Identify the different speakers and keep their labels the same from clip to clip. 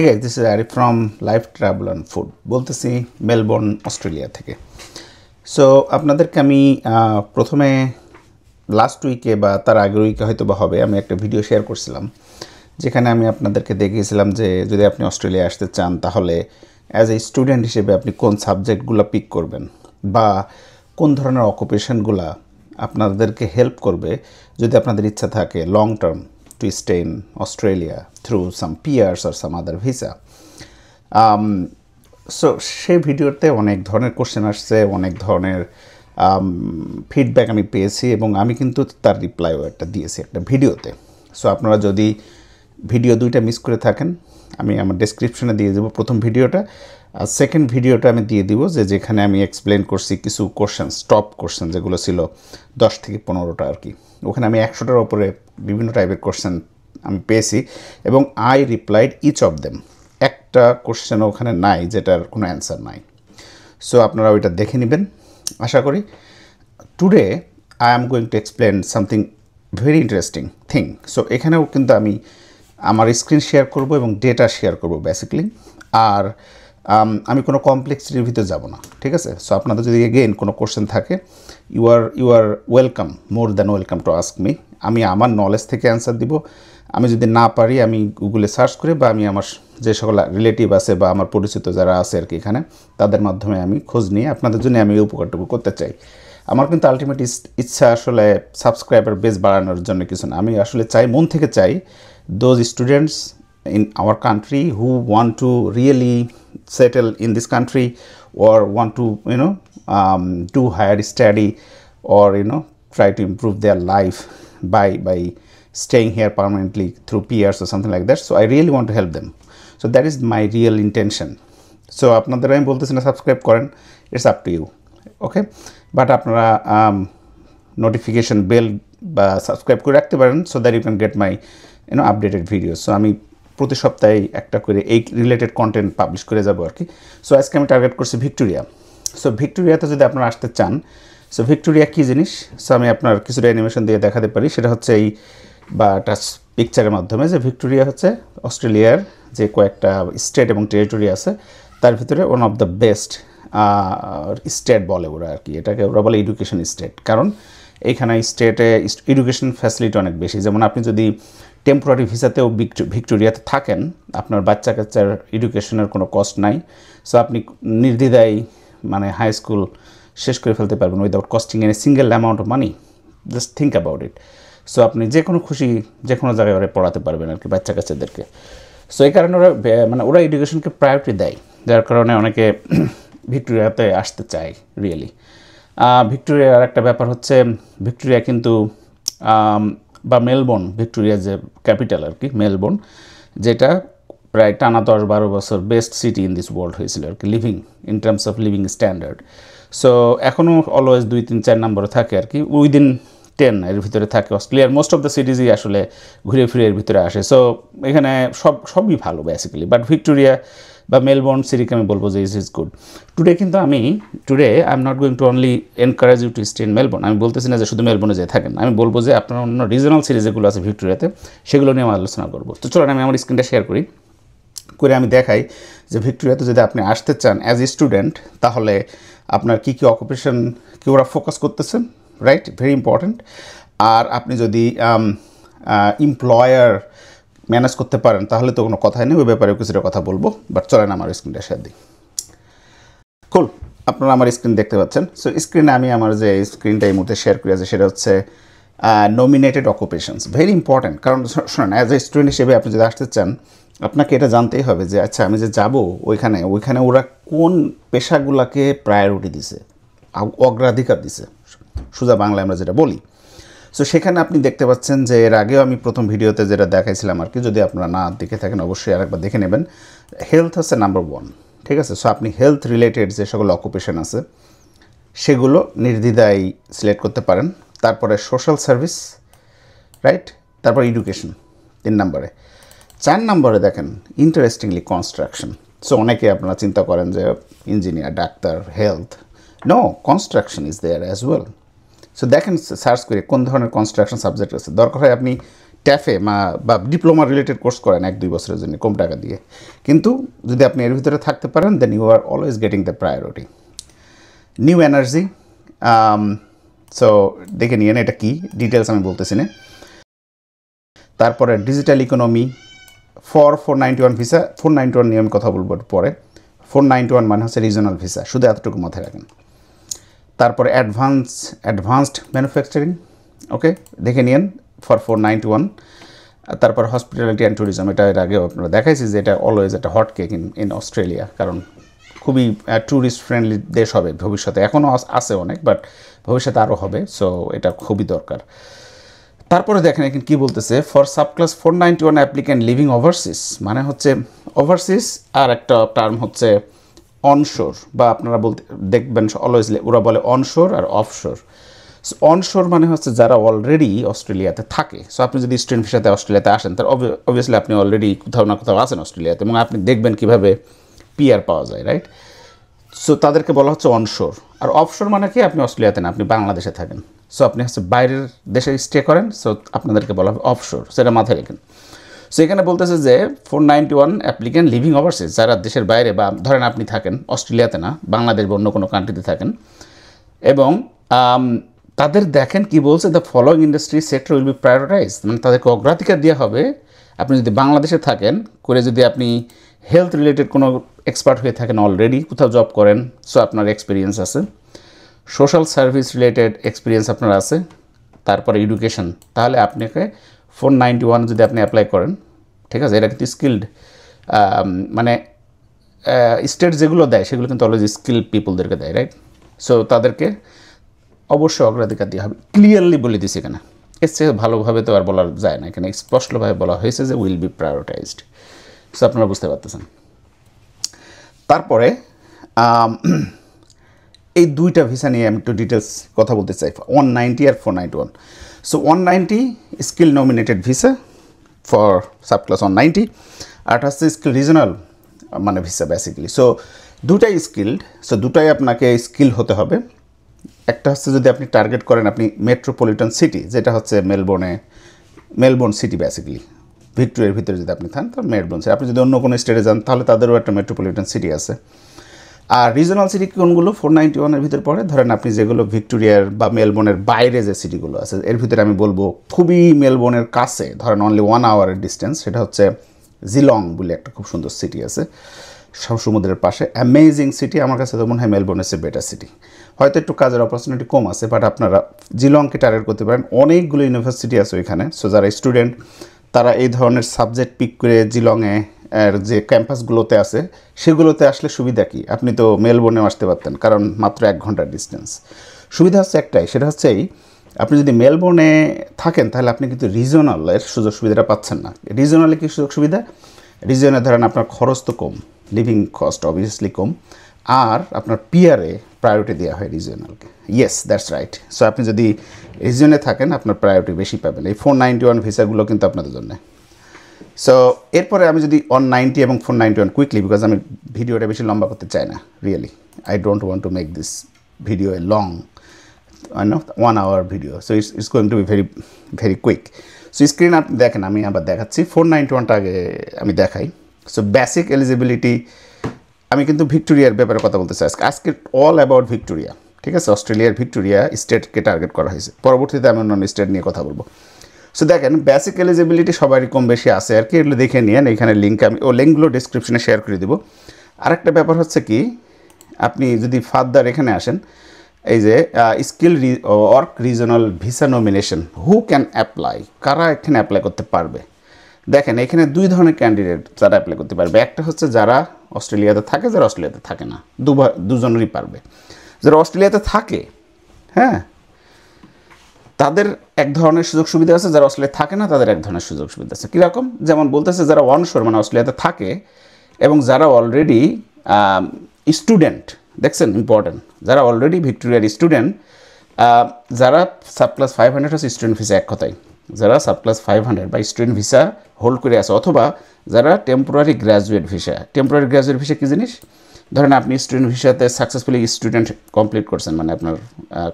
Speaker 1: Hey guys, this is Arif from Life Travel and Food. বলতেছি Melbourne Australia থেকে। So আপনাদেরকে আমি প্রথমে লাস্ট উইকে বা তার আগের উইকে হয়তো বা হবে আমি একটা ভিডিও শেয়ার করছিলাম, যেখানে আমি আপনাদেরকে দেখিয়েছিলাম যে যদি আপনি অস্ট্রেলিয়া আসতে চান তাহলে অ্যাজ এ স্টুডেন্ট হিসেবে আপনি কোন সাবজেক্টগুলো পিক করবেন বা কোন ধরনের অকুপেশনগুলো আপনাদেরকে হেল্প করবে যদি আপনাদের ইচ্ছা থাকে long term to stay in Australia through some PRs or some other visa. So সেই ভিডিওতে অনেক ধরনের কোশ্চেন আসছে, অনেক ধরনের ফিডব্যাক আমি পেয়েছি এবং আমি কিন্তু তার রিপ্লাইও একটা দিয়েছি একটা ভিডিওতে। সো আপনারা যদি ভিডিও দুইটা মিস করে থাকেন আমি আমার ডেসক্রিপশনে দিয়ে দেবো প্রথম ভিডিওটা, আর সেকেন্ড ভিডিওটা আমি দিয়ে দিব যেখানে আমি এক্সপ্লেন করছি কিছু কোশ্চেন, টপ কোশ্চেন যেগুলো ছিল 10 থেকে 15টা আর কি। ওখানে আমি 100টার উপরে বিভিন্ন টাইপের কোশ্চেন আমি পেয়েছি এবং I replied each of them. একটা কোশ্চেন ওখানে নাই যেটার কোনো অ্যান্সার নাই। সো আপনারা ওইটা দেখে নেবেন আশা করি। Today I am going to explain something very interesting thing. So এখানেও কিন্তু আমি আমার স্ক্রিন শেয়ার করব এবং ডেটা শেয়ার করব বেসিক্যালি। আর আমি কোনো কমপ্লেক্সিটির ভিতরে যাব না, ঠিক আছে? সো আপনাদের যদি এগেইন কোনো কোশ্চেন থাকে you are welcome, more than welcome to ask me. আমি আমার নলেজ থেকে অ্যান্সার দিব। আমি যদি না পারি আমি গুগলে সার্চ করে বা আমি আমার যে সকল রিলেটিভ আছে বা আমার পরিচিত যারা আছে আর কি এখানে তাদের মাধ্যমে আমি খোঁজ নিয়ে আপনাদের জন্য আমি এই উপকারটুকু করতে চাই। আমার কিন্তু আলটিমেট ইচ্ছা আসলে সাবস্ক্রাইবার বেস বাড়ানোর জন্য কিছু না, আমি আসলে চাই, মন থেকে চাই those students in our country who want to really settle in this country or want to do higher study or try to improve their life by staying here permanently through PRs or something like that. So I really want to help them. So that is my real intention. So আপনাদের আমি বলতেছি না subscribe করেন, it's up to you, okay? But আপনারা notification bell বা subscribe করে রাখতে পারেন so that you can get my updated video. So আমি প্রতি সপ্তাহে একটা করে এই রিলেটেড কন্টেন্ট পাবলিশ করে যাবো আর কি। সো আজকে আমি টার্গেট করছি ভিক্টোরিয়া। সো ভিক্টোরিয়াতে যদি আপনারা আসতে চান, সো ভিক্টোরিয়া কী জিনিস, সো আমি আপনার কিছুটা অ্যানিমেশন দিয়ে দেখাতে পারি। সেটা হচ্ছে এই বা টাচ পিকচারের মাধ্যমে যে ভিক্টোরিয়া হচ্ছে অস্ট্রেলিয়ার যে কয়েকটা স্টেট এবং টেরিটরি আছে তার ভিতরে one of the best state বলে ওরা আর কি। এটাকে ওরা বলে এডুকেশন স্টেট, কারণ এইখানে স্টেটে এডুকেশন ফ্যাসিলিটি অনেক বেশি। যেমন আপনি যদি টেম্পোরারি ভিসাতেও ভিক্টোরিয়াতে থাকেন আপনার বাচ্চা কাচ্চার এডুকেশনের কোনো কস্ট নাই। সো আপনি নির্দ্বিধায় মানে হাই স্কুল শেষ করে ফেলতে পারবেন without costing any single amount of money. Just think about it. So আপনি যে কোনো খুশি যে কোনো জায়গায় ওরা পড়াতে পারবেন আর কি বাচ্চা কাচ্চাদেরকে। সো এই কারণে ওরা এডুকেশনকে প্রায়োরিটি দেয়, যার কারণে অনেকে ভিক্টোরিয়াতে আসতে চায় রিয়েলি। ভিক্টোরিয়ার আর একটা ব্যাপার হচ্ছে ভিক্টোরিয়া কিন্তু বা মেলবোর্ন, ভিক্টোরিয়া যে ক্যাপিটাল আর কি মেলবোর্ন, যেটা প্রায় টানা 10-12 বছর best city in this world হয়েছিল আর কি living in terms of living standard. So এখনও অলওয়েজ 2-3-4 নম্বরে থাকে আর কি, উইদিন 10 এর ভিতরে থাকে। অস্ট্রেলিয়ার মোস্ট অফ দ্য সিটিজই আসলে ঘুরে ফিরে এর ভিতরে আসে। সো এখানে সবই ভালো বেসিক্যালি, বাট ভিক্টোরিয়া বা মেলবোর্ন সিটিকে আমি বলবো যে is good. Today I am not going to only encourage you to stay in Melbourne. আমি বলতেছি না যে শুধু মেলবোর্নে যেয়ে থাকেন, আমি বলবো যে আপনার অন্য রিজনাল সিটি যেগুলো আছে ভিক্টোরিয়াতে সেগুলো নিয়ে আমি আলোচনা করবো। তো চলুন আমি আমার স্ক্রিনটা শেয়ার করে আমি দেখাই যে ভিক্টোরিয়াতে যদি আপনি আসতে চান অ্যাজ এ স্টুডেন্ট তাহলে আপনার কী কী অকুপেশন কি ওরা ফোকাস করতেছেন, রাইট? Very important. আর আপনি যদি এমপ্লয়ার ম্যানেজ করতে পারেন তাহলে তো কোনো কথাই নেই, ওই ব্যাপারেও কিছুটা কথা বলবো। বাট চলেন আমার স্ক্রিনটা শেয়ার দিই। কুল, আপনারা আমার স্ক্রিন দেখতে পাচ্ছেন। সো স্ক্রিনে আমি আমার যে স্ক্রিনটা এই মুহূর্তে শেয়ার করে আছে সেটা হচ্ছে নমিনেটেড অকুপেশনস। ভেরি ইম্পর্ট্যান্ট, কারণ শোনেন অ্যাজ এ স্টুডেন্ট হিসেবে আপনি যদি আসতে চান আপনাকে এটা জানতেই হবে যে আচ্ছা আমি যে যাব ওইখানে ওরা কোন পেশাগুলোকে প্রায়োরিটি দিছে, অগ্রাধিকার দিছে, সোজা বাংলায় আমরা যেটা বলি। সো সেখানে আপনি দেখতে পাচ্ছেন যে এর আগেও আমি প্রথম ভিডিওতে যেটা দেখাইছিলাম আর কি, যদি আপনারা না দেখে থাকেন অবশ্যই আরেকবার দেখে নেবেন। হেলথ হচ্ছে নাম্বার 1, ঠিক আছে? সো আপনি হেলথ রিলেটেড যে সকল অকুপেশন আছে সেগুলো নির্দ্বিধায় সিলেক্ট করতে পারেন। তারপরে সোশ্যাল সার্ভিস, রাইট? তারপর এডুকেশন 3 নম্বরে। 4 নম্বরে দেখেন ইন্টারেস্টিংলি কনস্ট্রাকশন। সো অনেকে আপনারা চিন্তা করেন যে engineer, doctor, health, no, construction is there as well. So দেখেন সার্চ করে কোন ধরনের কনস্ট্রাকশন সাবজেক্ট আছে। দরকার হয় আপনি ট্যাফে বা ডিপ্লোমা রিলেটেড কোর্স করেন 1-2 বছরের জন্য কম টাকা দিয়ে, কিন্তু যদি আপনি এর ভিতরে থাকতে পারেন then you are always getting the priority. New energy, so দেখে নিয়ে এটা কি ডিটেলস আমি বলতেছি না। তারপরে ডিজিটাল ইকোনমি ফর 491 ভিসা। 491 নিয়ে আমি কথা বলবো পরে। 491 মানে হচ্ছে রিজনাল ভিসা, শুধু এতটুকু মাথায় রাখেন। তারপরে অ্যাডভান্সড ম্যানুফ্যাকচারিং, ওকে দেখে নিন ফর 491। তারপর হসপিটালিটি অ্যান্ড ট্যুরিজম, এটা এর আগেও আপনারা দেখাইছি যে এটা অলওয়েজ একটা হট কেক ইন অস্ট্রেলিয়া, কারণ খুবই ট্যুরিস্ট ফ্রেন্ডলি দেশ হবে ভবিষ্যতে, এখনও আছে অনেক, বাট ভবিষ্যতে আরও হবে, সো এটা খুবই দরকার। তারপরে দেখেন এখানে কী বলতেছে, for subclass 491 applicant living Overseas, মানে হচ্ছে ওভারসিস, আর একটা টার্ম হচ্ছে অনশোর, বা আপনারা বলতে দেখবেন অলওয়েজ ওরা বলে অনশোর আর অফশোর। সো অনশোর মানে হচ্ছে যারা অলরেডি অস্ট্রেলিয়াতে থাকে। সো আপনি যদি স্টুডেন্ট ভিসাতে অস্ট্রেলিয়াতে আসেন, তার অবভিয়াসলি আপনি অলরেডি কোথাও না কোথাও আছেন অস্ট্রেলিয়াতে, এবং আপনি দেখবেন কীভাবে পিআর পাওয়া যায়, রাইট? সো তাদেরকে বলা হচ্ছে অনশোর। আর অফশোর মানে কি, আপনি অস্ট্রেলিয়াতে না, আপনি বাংলাদেশে থাকেন, সো আপনি হচ্ছে বাইরের দেশে স্টে করেন, সো আপনাদেরকে বলা হবে অফশোর, সেটা মাথায় রেখেন। সো এখানে বলতেছে যে 491 অ্যাপ্লিক্যান্ট লিভিং ওভারসিজ, যারা দেশের বাইরে, বা ধরেন আপনি থাকেন অস্ট্রেলিয়াতে না, বাংলাদেশ বা অন্য কোনো কান্ট্রিতে থাকেন, এবং তাদের দেখেন কি বলছে, the following industry sector will be prioritise, মানে তাদেরকে অগ্রাধিকার দেওয়া হবে। আপনি যদি বাংলাদেশে থাকেন করে, যদি আপনি হেলথ রিলেটেড কোনো এক্সপার্ট হয়ে থাকেন, অলরেডি কোথাও জব করেন, সো আপনার এক্সপিরিয়েন্স আছে, সোশ্যাল সার্ভিস রিলেটেড এক্সপিরিয়েন্স আপনার আছে, তারপরে এডুকেশন, তাহলে আপনাকে 491 যদি আপনি অ্যাপ্লাই করেন, ঠিক আছে, এটা কিন্তু স্কিল্ড, মানে স্টেট যেগুলো দেয় সেগুলো কিন্তু অলওয়েজ স্কিল্ড পিপলদেরকে দেয়, রাইট? সো তাদেরকে অবশ্যই অগ্রাধিকার দেওয়া হবে, ক্লিয়ারলি বলে দিছে এখানে। এর চেয়ে ভালোভাবে তো আর বলা যায় না, এখানে স্পষ্টভাবে বলা হয়েছে যে উইল বি প্রায়োরিটাইজড। সো আপনারা বুঝতে পারতেছেন। তারপরে এই দুইটা ভিসা নিয়ে আমি একটু ডিটেলস কথা বলতে চাই, 190 আর 491। So 190 skill nominated visa for subclass 190, আর হচ্ছে স্কিল রিজনাল মানে ভিসা বেসিক্যালি। সো দুটাই স্কিল্ড, সো দুটাই আপনাকে স্কিল হতে হবে। একটা হচ্ছে যদি আপনি টার্গেট করেন আপনি মেট্রোপলিটন সিটি, যেটা হচ্ছে মেলবোর্ন সিটি বেসিক্যালি, ভিক্টোরিয়ার ভিতরে যদি আপনি থাকেন তাহলে মেলবোর্ন সিটি। আপনি যদি অন্য কোনো স্টেটে যান তাহলে তাদেরও একটা মেট্রোপলিটন সিটি আছে। আর রিজনাল সিটি কোনগুলো 491-এর ভিতরে পড়ে, ধরেন আপনি যেগুলো ভিক্টোরিয়ার বা মেলবোর্নের বাইরে যে সিটিগুলো আছে, এর ভিতরে আমি বলবো খুবই মেলবোর্নের কাছে, ধরেন অনলি 1 আওয়ারের ডিস্টেন্স, সেটা হচ্ছে জিলং বলে একটা খুব সুন্দর সিটি আছে সমুদ্রের পাশে, অ্যামেজিং সিটি। আমার কাছে তো মনে হয় মেলবোর্নের চেয়ে বেটার সিটি। হয়তো একটু কাজের অপরচুনিটি কম আছে, বাট আপনারা জিলংকে টার্গেট করতে পারেন, অনেকগুলো ইউনিভার্সিটি আছে ওইখানে। সো যারা স্টুডেন্ট তারা এই ধরনের সাবজেক্ট পিক করে জিলংয়ে এর যে ক্যাম্পাসগুলোতে আছে সেগুলোতে আসলে সুবিধা কি, আপনি তো মেলবোর্নেও আসতে পারতেন, কারণ মাত্র 1 ঘন্টার ডিস্টেন্স। সুবিধা হচ্ছে একটাই, সেটা হচ্ছে এই, আপনি যদি মেলবোর্নে থাকেন তাহলে আপনি কিন্তু রিজনালের সুযোগ সুবিধাটা পাচ্ছেন না। রিজনালে কী সুযোগ সুবিধা, রিজনে ধরেন আপনার খরচ তো কম, লিভিং কস্ট অবভিয়াসলি কম, আর আপনার পিআরে প্রায়োরিটি দেওয়া হয় রিজনালকে। Yes, that's right. সো আপনি যদি রিজনে থাকেন আপনার প্রায়োরিটি বেশি পাবেন। এই 491 ভিসাগুলো কিন্তু আপনাদের জন্য। সো এরপরে আমি যদি 190 এবং 491 কুইকলি, বিকজ আমি ভিডিওটা বেশি লম্বা করতে চাই না, really I don't want to make this video a long, I know 1 hour video, so it's going to be very quick. So screen আপনি দেখেন, আমি আবার দেখাচ্ছি 491টা আগে আমি দেখাই। সো বেসিক এলিজিবিলিটি, আমি কিন্তু ভিক্টোরিয়ার ব্যাপারে কথা বলতে চাই আজকে অল অ্যাবাউট ভিক্টোরিয়া, ঠিক আছে? অস্ট্রেলিয়ার ভিক্টোরিয়া স্টেটকে টার্গেট করা হয়েছে, পরবর্তীতে আমি অন্য স্টেট নিয়ে কথা বলবো। সো দেখেন বেসিক এলিজিবিলিটি সবারই কম বেশি আছে আর কি, এগুলো দেখে নিন, এখানে লিঙ্ক আমি লিঙ্কগুলো ডিসক্রিপশনে শেয়ার করে দেবো। আরেকটা ব্যাপার হচ্ছে কি, আপনি যদি ফার্দার এখানে আসেন, এই যে skill work regional visa nomination, who can apply, কারা এখানে অ্যাপ্লাই করতে পারবে। দেখেন এখানে 2 ধরনের ক্যান্ডিডেট যারা অ্যাপ্লাই করতে পারবে। একটা হচ্ছে যারা অস্ট্রেলিয়াতে থাকে, যারা অস্ট্রেলিয়াতে থাকে না, দুজনেরই পারবে। যারা অস্ট্রেলিয়াতে থাকে, হ্যাঁ, তাদের এক ধরনের সুযোগ সুবিধা আছে, যারা অস্ট্রেলিয়াতে থাকে না তাদের এক ধরনের সুযোগ সুবিধা আছে। কীরকম, যেমন বলতেছে যারা অনশোর মানে অস্ট্রেলিয়াতে থাকে এবং যারা অলরেডি স্টুডেন্ট, দেখছেন ইম্পর্টেন্ট, যারা অলরেডি ভিক্টোরিয়ার স্টুডেন্ট, যারা সাবক্লাস 500 হচ্ছে স্টুডেন্ট ভিসা, এক কথায় যারা সাবক্লাস 500 বা স্টুডেন্ট ভিসা হোল্ড করে আছে, অথবা যারা temporary graduate visa. Temporary graduate visa কী জিনিস, ধরেন আপনি স্টুডেন্ট ভিসাতে সাকসেসফুলি স্টুডেন্ট কমপ্লিট করছেন, মানে আপনার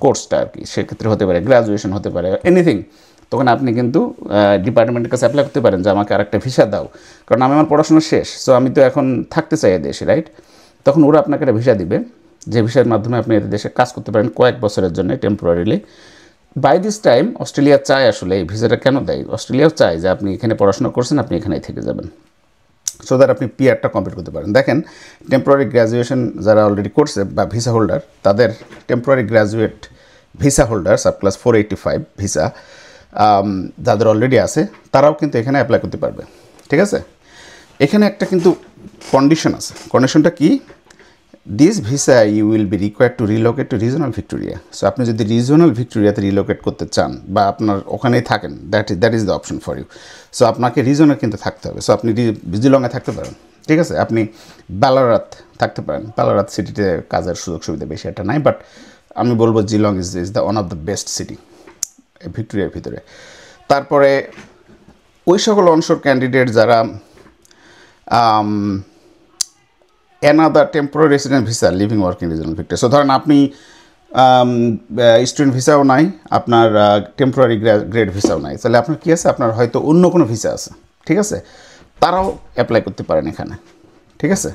Speaker 1: কোর্সটা আর কি, সেক্ষেত্রে হতে পারে গ্র্যাজুয়েশন, হতে পারে এনিথিং, তখন আপনি কিন্তু ডিপার্টমেন্টের কাছে অ্যাপ্লাই করতে পারেন যে আমাকে আরেকটা ভিসা দাও, কারণ আমি আমার পড়াশোনা শেষ, সো আমি তো এখন থাকতে চাই দেশে, রাইট? তখন ওরা আপনাকে একটা ভিসা দিবে, যে ভিসার মাধ্যমে আপনি এদের দেশে কাজ করতে পারেন কয়েক বছরের জন্য temporarily. By this time Australia চায় আসলে এই ভিসাটা কেন দেয়, অস্ট্রেলিয়াও চায় যে আপনি এখানে পড়াশোনা করছেন, আপনি এখানেই থেকে যাবেন, সো দ্যাট আপনি পিআরটা কমপ্লিট করতে পারেন। দেখেন টেম্পোরারি গ্র্যাজুয়েশন যারা অলরেডি করছে বা ভিসা হোল্ডার, তাদের temporary graduate visa holder sub class 485 visa যাদের অলরেডি আছে, তারাও কিন্তু এখানে অ্যাপ্লাই করতে পারবে, ঠিক আছে? এখানে একটা কিন্তু কন্ডিশন আছে। কন্ডিশনটা কি? This visa you will be required to relocate to regional Victoria. So আপনি যদি রিজনাল ভিক্টোরিয়াতে রিলোকেট করতে চান বা আপনার ওখানেই থাকেন, that is the option for you. So আপনাকে রিজনে কিন্তু থাকতে হবে। সো আপনি জিলংয়ে থাকতে পারেন, ঠিক আছে? আপনি বালারাত থাকতে পারেন, বালারাত সিটিতে কাজের সুযোগ সুবিধা বেশি একটা নাই, বাট আমি বলবো জিলং is the one of the best city ভিক্টোরিয়ার ভিতরে। তারপরে ওই সকল অনশোর ক্যান্ডিডেট যারা another temporary resident visa living working regional Victoria. So ধরেন আপনি স্টুডেন্ট ভিসাও নাই, আপনার টেম্পোরারি গ্রেড ভিসাও নাই, তাহলে আপনার কী আছে, আপনার হয়তো অন্য কোনো ভিসা আছে, ঠিক আছে? তারাও অ্যাপ্লাই করতে পারেন এখানে, ঠিক আছে?